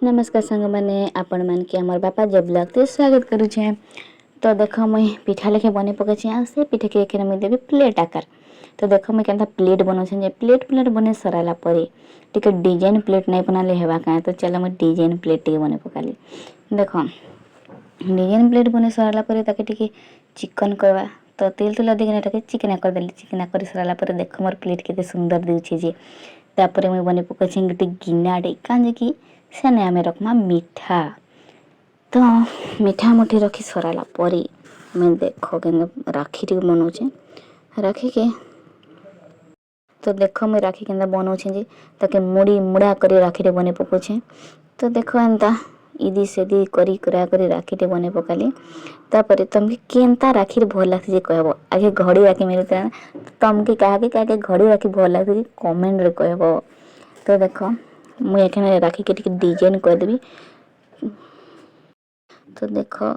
नमस्कार सांग मैंने आपण मान के हमर बापा जब लगते स्वागत करू छे। तो देखो मुई पिठा लेखे बने पके छी आ से पिठा के एखने मुई देबी प्लेट आकार। तो देखो मुई केनता प्लेट बनो छे जे प्लेट बने सराला परे टिके डिजाइन प्लेट नहीं बनाले हेबा का तो चलो मुई डिजाइन प्लेट टिके बने पकाली। देखो डिजाइन प्लेट बने सराला परे ताके टिके चिकन करवा तो तेल तेल अधिक टाके चिकना कर देली। चिकना कर सराला परे देखो मोर प्लेट केते सुंदर दिउछे जे तापरे मुई बने पके छी गोटे गिनाडे कांजे की सेने आमे रखमा मीठा। तो मीठा मुठी रखी सराला परे मैं देखो के राखी टी बनाऊे राखी के। तो देखो मैं राखी के बनाऊे जे ताके मुड़ी मुड़ा कर राखी बने पकाऊे। तो देखो एंता इदी सेदी करी करा करी राखी टे बने पकाली। तापरे तमके केनता राखी भल लागसी जे कहबो आगे घड़ी राखी मिलता है तमके काहे घड़ी राखी भल लागसी कमेंट रे कहबो। तो देखो मुई एखने राखी के टिके डिजाइन कर देबी। तो देखो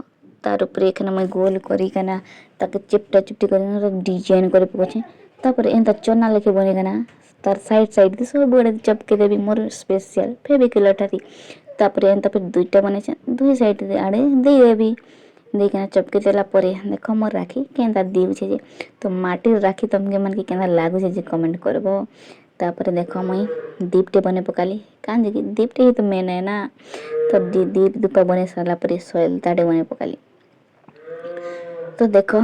तार ऊपर एखने मैं गोल करी कना ताके चिपटा चिपटी कर डिजाइन कर पकोछे। तापर एंता चना लेके बने कना तार साइड साइड सब बड़े चपके देबी मोर स्पेशल फेविक्विक अठारी। तापर एंता फिर दुईटा बने छे दुई साइड आड़े दे देबी देखना चपके देला परे देखो मोर राखी केंता दिउछे जे। तो माटी राखी तमके मन के केंता लागु छे जे कमेंट करबो। तापर देखो मुई दीपटे बने पकाली कांजे की दीपटे ही तो मेन है ना। तो दीप दीपा बने सारा परे सोयल ताटे बने पकाली। तो देखो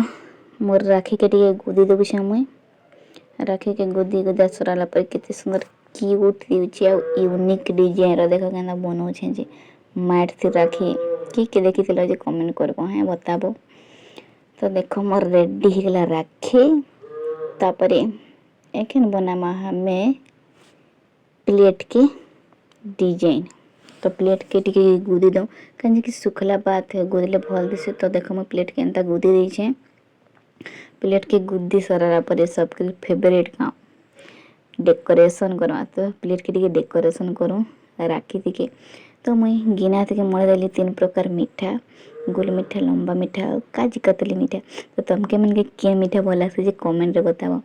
मोर राखी के टिके गुदी देबी छे मुई राखी के गुदी गुदा सराला पर केते सुंदर क्यूट दिउछे आ यूनिक डिजाइन रो देखो केंता बनो छे जे माट से राखी के देखी थिलो जे कमेंट करबो है बताबो। तो देखो मोर रेडी हो गला राखी। तापरे एखन बनामा हमें प्लेट के डिजाइन। तो प्लेट के टिके गुदी दो कहीं कि सुखला बात है गुदले भल दिसे। तो देखो मैं प्लेट के एंता गुदी दी छे प्लेट के गुदी सरारा पर सबके फेवरेट का डेकोरेशन करवा। तो प्लेट के टिके डेकोरेशन करूँ राखी दिके। तो मुई गिना थे मड़े देली 3 प्रकार मीठा गोल मीठा लंबा मीठा और काजी कतली मीठा। तो तमके मन के मीठा भल लागसे जे कमेंट रे बताबो।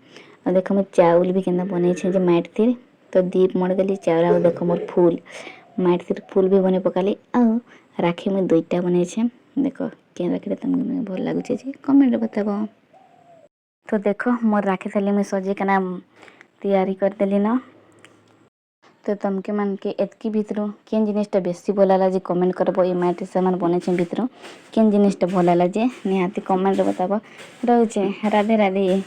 और देखो मैं चावल भी केना बने छे जे माट थी। तो दीप मड़े देली चावल और देखो मोर फूल माट थी फूल भी बने पकाली और राखी में दुईटा बने छे देखो के राखी तमके भल लागुछे जे कमेंट रे बताबो। तो देखो मोर राखी थाली में सजे केना तैयारी कर देली ना। तो तमके मन के एतकी भितरु केन जिनिसटा बेसी भल लागला जे कमेंट करबो। ए माटी सामान बने छे भितरु केन जिनिसटा भल लागला जे निहाती कमेंट रे बताबो। रहउछे राधे राधे।